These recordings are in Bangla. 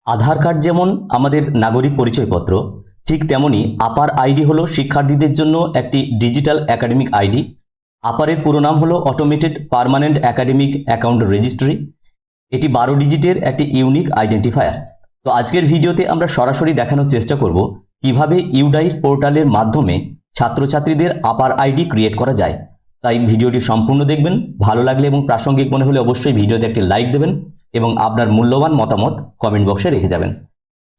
আধার কার্ড যেমন আমাদের নাগরিক পরিচয়পত্র, ঠিক তেমনি আপার আইডি হলো শিক্ষার্থীদের জন্য একটি ডিজিটাল একাডেমিক আইডি। আপারের পুরো নাম হলো automated permanent academic account registry. এটি 12 ডিজিটের একটি ইউনিক আইডেন্টিফায়ার। তো আজকের ভিডিওতে আমরা সরাসরি দেখানোর চেষ্টা করব কিভাবে ইউডাইস পোর্টালের মাধ্যমে ছাত্রছাত্রীদের আপার আইডি ক্রিয়েট করা যায়। তাই ভিডিওটি সম্পূর্ণ দেখবেন। ভালো লাগলে এবং প্রাসঙ্গিক মনে হলে অবশ্যই ভিডিওতে একটি লাইক দেবেন এবং আপনার মূল্যবান মতামত কমেন্ট বক্সে রেখে যাবেন।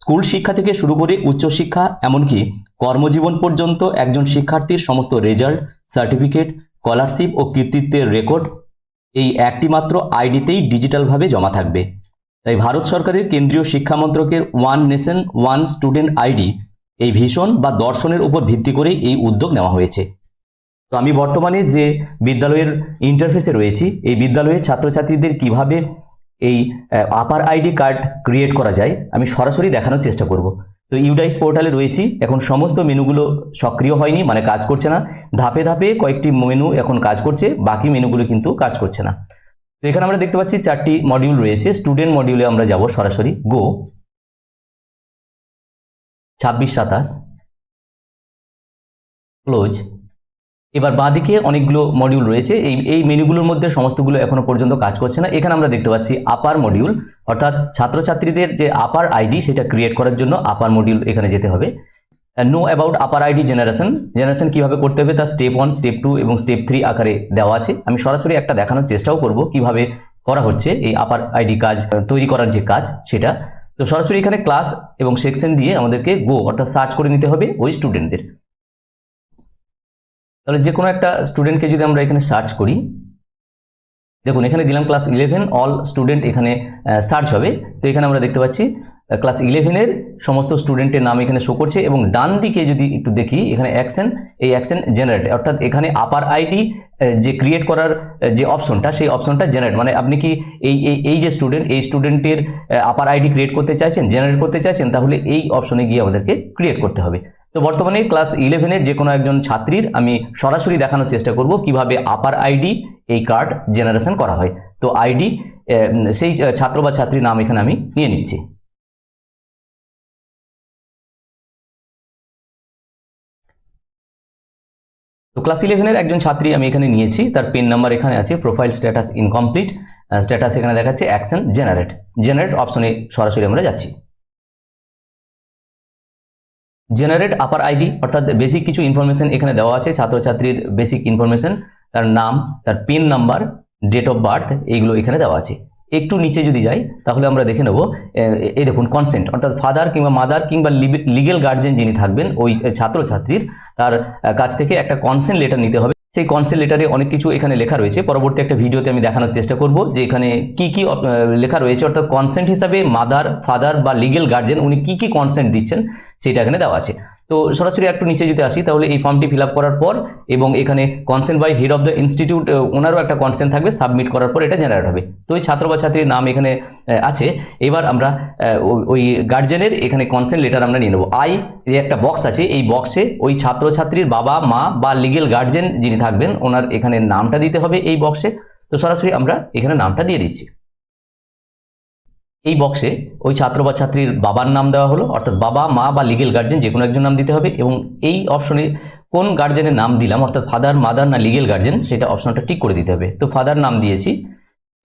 স্কুল শিক্ষা থেকে শুরু করে উচ্চশিক্ষা এমনকি কর্মজীবন পর্যন্ত একজন শিক্ষার্থীর সমস্ত রেজাল্ট, সার্টিফিকেট, স্কলারশিপ ও কৃতিত্বের রেকর্ড এই একটি মাত্র আইডিতেই ডিজিটালভাবে জমা থাকবে। তাই ভারত সরকারের কেন্দ্রীয় শিক্ষা মন্ত্রকের one nation one student ID এই ভীষণ বা দর্শনের উপর ভিত্তি করেই এই উদ্যোগ নেওয়া হয়েছে। তো আমি বর্তমানে যে বিদ্যালয়ের ইন্টারফেসে রয়েছি, এই বিদ্যালয়ের ছাত্রছাত্রীদের কিভাবে এই আপার আইডি কার্ড ক্রিয়েট করা যায় আমি সরাসরি দেখানোর চেষ্টা করব। তো ইউডাইস পোর্টালে রয়েছি, এখন সমস্ত মেনুগুলো সক্রিয় হয়নি, মানে কাজ করছে না। ধাপে ধাপে কয়েকটি মেনু এখন কাজ করছে, বাকি মেনুগুলো কিন্তু কাজ করছে না। তো এখানে আমরা দেখতে পাচ্ছি 4টি মডিউল রয়েছে। স্টুডেন্ট মডিউলে আমরা যাব সরাসরি, গো 26-27 ক্লোজ। এবার বাঁদিকে অনেকগুলো মডিউল রয়েছে, এই মেনুগুলোর মধ্যে সমস্তগুলো এখনো পর্যন্ত কাজ করছে না। এখানে আমরা দেখতে পাচ্ছি আপার মডিউল, অর্থাৎ ছাত্রছাত্রীদের যে আপার আইডি সেটা ক্রিয়েট করার জন্য আপার মডিউল এখানে যেতে হবে। Know about upper ID generation কিভাবে করতে হবে তার স্টেপ 1, স্টেপ 2 এবং স্টেপ 3 আকারে দেওয়া আছে। আমি সরাসরি একটা দেখানোর চেষ্টাও করব কিভাবে করা হচ্ছে এই আপার আইডি কাজ তৈরি করার যে কাজ সেটা। তো সরাসরি এখানে ক্লাস এবং সেকশন দিয়ে আমাদেরকে গো অর্থাৎ সার্চ করে নিতে হবে ওই স্টুডেন্টদের। তাহলে যে কোনো একটা স্টুডেন্টকে যদি আমরা এখানে সার্চ করি, দেখুন এখানে দিলাম ক্লাস 11, অল স্টুডেন্ট এখানে সার্চ হবে। তো এখানে আমরা দেখতে পাচ্ছি ক্লাস 11-এর সমস্ত স্টুডেন্টের নাম এখানে শো করছে এবং ডান দিকে যদি একটু দেখি এখানে এই অ্যাকশন জেনারেট, অর্থাৎ এখানে আপার আইডি যে ক্রিয়েট করার যে অপশনটা সেই অপশনটা জেনারেট, মানে আপনি কি এই যে এই স্টুডেন্টের আপার আইডি ক্রিয়েট করতে চাইছেন, জেনারেট করতে চাইছেন, তাহলে এই অপশনে গিয়ে আমাদেরকে ক্রিয়েট করতে হবে। তো বর্তমানে ক্লাস 11-এর যে কোনো একজন ছাত্রীর আমি সরাসরি দেখানোর চেষ্টা করব কিভাবে আপার আইডি এই কার্ড জেনারেশন করা হয়। তো আইডি সেই ছাত্র বা ছাত্রীর নাম এখানে আমি নিয়ে নিচ্ছি। তো ক্লাস 11-এর একজন ছাত্রী আমি এখানে নিয়েছি, তার পেন নাম্বার এখানে আছে, প্রোফাইল স্ট্যাটাস ইনকমপ্লিট, স্ট্যাটাস এখানে দেখাচ্ছে অ্যাকশন জেনারেট অপশনে সরাসরি আমরা যাচ্ছি। জেনারেট আপার আইডি অর্থাৎ বেসিক কিছু ইনফরমেশন এখানে দেওয়া আছে, ছাত্রছাত্রীর বেসিক ইনফরমেশন, তার নাম, তার PEN number, date of birth, এইগুলো এখানে দেওয়া আছে। একটু নিচে যদি যাই তাহলে আমরা দেখে নেব, এই দেখুন কনসেন্ট, অর্থাৎ ফাদার কিংবা মাদার কিংবা লিগেল গার্জিয়ান যিনি থাকবেন ওই ছাত্রছাত্রীর, তার কাছ থেকে একটা কনসেন্ট লেটার নিতে হবে। সেই কনসেন্ট লেটারে অনেক কিছু এখানে লেখা রয়েছে, পরবর্তী একটা ভিডিওতে আমি দেখানোর চেষ্টা করব যে এখানে কি কি লেখা রয়েছে, অর্থাৎ কনসেন্ট হিসাবে মাদার, ফাদার বা লিগেল গার্জিয়ান উনি কি কি কনসেন্ট দিচ্ছেন সেটা এখানে দেওয়া আছে। তো সরাসরি একটু নিচে যদি আসি তাহলে এই ফর্মটি ফিল আপ করার পর এবং এখানে consent by head of the institute ওনারও একটা কনসেন্ট থাকবে, সাবমিট করার পর এটা জেনারেট হবে। তো ওই ছাত্র বা ছাত্রীর নাম এখানে আছে। এবার আমরা ওই গার্জিয়ানের এখানে কনসেন্ট লেটার আমরা নিয়ে নেব। এই একটা বক্স আছে, এই বক্সে ওই ছাত্রছাত্রীর বাবা মা বা লিগেল গার্জিয়ান যিনি থাকবেন ওনার এখানে নামটা দিতে হবে এই বক্সে। তো সরাসরি আমরা এখানে নামটা দিয়ে দিচ্ছি। এই বক্সে ওই ছাত্র বা ছাত্রীর বাবার নাম দেওয়া হলো, অর্থাৎ বাবা মা বা লিগেল গার্জিয়ান যে কোনো একজন নাম দিতে হবে এবং এই অপশনে কোন গার্জিয়ানের নাম দিলাম, অর্থাৎ ফাদার, মাদার না লিগেল গার্জিয়ান, সেটা অপশনটা ঠিক করে দিতে হবে। তো ফাদার নাম দিয়েছি।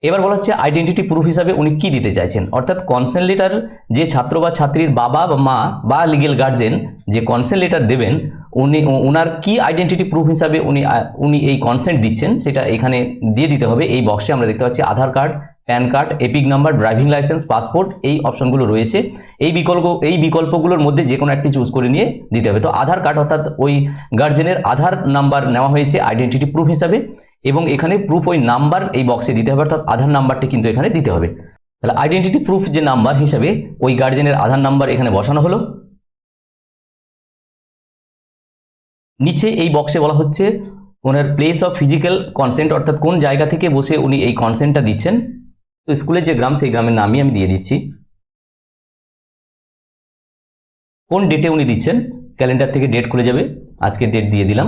এবার বলা হচ্ছে আইডেন্টিটি প্রুফ হিসাবে উনি কি দিতে চাইছেন, অর্থাৎ কনসেন্ট লেটার যে ছাত্র বা ছাত্রীর বাবা বা মা বা লিগেল গার্জিয়ান যে কনসেন্ট লেটার দেবেন ওনার কি আইডেন্টিটি প্রুফ হিসাবে উনি এই কনসেন্ট দিচ্ছেন সেটা এখানে দিয়ে দিতে হবে। এই বক্সে আমরা দেখতে পাচ্ছি Aadhaar card, PAN card, EPIC number, driving licence, passport, এই অপশনগুলো রয়েছে। এই বিকল্পগুলোর মধ্যে যে কোনো একটি চুজ করে নিয়ে দিতে হবে। তো আধার কার্ড অর্থাৎ ওই গার্জেনের আধার নাম্বার নেওয়া হয়েছে আইডেন্টিটি প্রুফ হিসাবে এবং এখানে প্রুফ ওই নাম্বার এই বক্সে দিতে হবে, অর্থাৎ আধার নাম্বারটি কিন্তু এখানে দিতে হবে। তাহলে আইডেন্টিটি প্রুফ যে নাম্বার হিসাবে ওই গার্জেনের আধার নাম্বার এখানে বসানো হলো। নিচে এই বক্সে বলা হচ্ছে ওনার প্লেস অফ ফিজিক্যাল কনসেন্ট, অর্থাৎ কোন জায়গা থেকে বসে উনি এই কনসেন্টটা দিচ্ছেন। তো স্কুলের যে গ্রাম সেই গ্রামের নামই আমি দিয়ে দিচ্ছি। কোন ডেটে উনি দিচ্ছেন, ক্যালেন্ডার থেকে ডেট খুলে যাবে, আজকের ডেট দিয়ে দিলাম।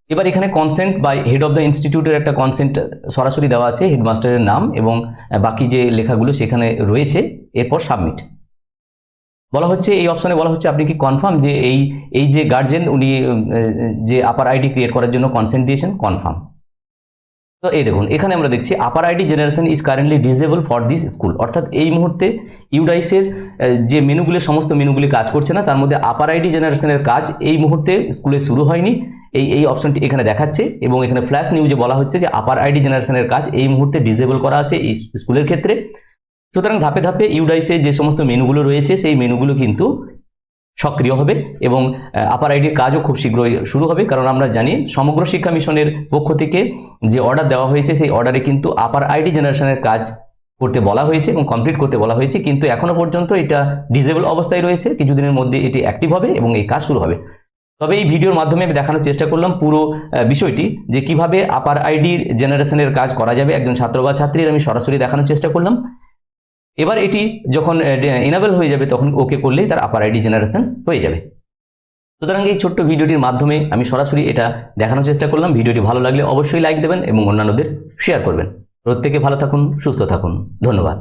এবার এখানে consent by head of the ইনস্টিটিউটের একটা কনসেন্ট সরাসরি দেওয়া আছে, হেডমাস্টারের নাম এবং বাকি যে লেখাগুলো সেখানে রয়েছে। এরপর সাবমিট বলা হচ্ছে, এই অপশনে বলা হচ্ছে আপনি কি কনফার্ম যে এই যে গার্জেন উনি যে আপার আইডি ক্রিয়েট করার জন্য কনসেন্ট দিয়েছেন, কনফার্ম। তো এই দেখুন এখানে আমরা দেখছি APAAR ID generation is currently disable for this school, অর্থাৎ এই মুহূর্তে ইউডাইসের যে মেনুগুলি সমস্ত মেনুগুলি কাজ করছে না, তার মধ্যে আপার আইডি জেনারেশনের কাজ এই মুহূর্তে স্কুলে শুরু হয়নি, এই অপশনটি এখানে দেখাচ্ছে। এবং এখানে ফ্ল্যাশ নিউজে বলা হচ্ছে যে আপার আইডি জেনারেশনের কাজ এই মুহূর্তে ডিসেবল করা আছে এই স্কুলের ক্ষেত্রে। সুতরাং ধাপে ধাপে ইউডাইসে যে সমস্ত মেনুগুলো রয়েছে সেই মেনুগুলো কিন্তু সক্রিয় হবে এবং আপার আইডির কাজও খুব শীঘ্রই শুরু হবে। কারণ আমরা জানি সমগ্র শিক্ষা মিশনের পক্ষ থেকে যে অর্ডার দেওয়া হয়েছে সেই অর্ডারে কিন্তু আপার আইডি জেনারেশনের কাজ করতে বলা হয়েছে এবং কমপ্লিট করতে বলা হয়েছে, কিন্তু এখনো পর্যন্ত এটা ডিসেবল অবস্থায় রয়েছে। কিছুদিনের মধ্যে এটি অ্যাক্টিভ হবে এবং এই কাজ শুরু হবে। তবে এই ভিডিওর মাধ্যমে আমি দেখানোর চেষ্টা করলাম পুরো বিষয়টি, যে কিভাবে আপার আইডির জেনারেশনের কাজ করা যাবে একজন ছাত্র বা ছাত্রীর, আমি সরাসরি দেখানোর চেষ্টা করলাম। এবার এটি যখন এনাবেল হয়ে যাবে তখন ওকে করলেই তার আপার আইডি জেনারেশন হয়ে যাবে। সুতরাং এই ছোট্ট ভিডিওটির মাধ্যমে আমি সরাসরি এটা দেখানোর চেষ্টা করলাম। ভিডিওটি ভালো লাগলে অবশ্যই লাইক দেবেন এবং অন্যান্যদের শেয়ার করবেন। প্রত্যেকে ভালো থাকুন, সুস্থ থাকুন, ধন্যবাদ।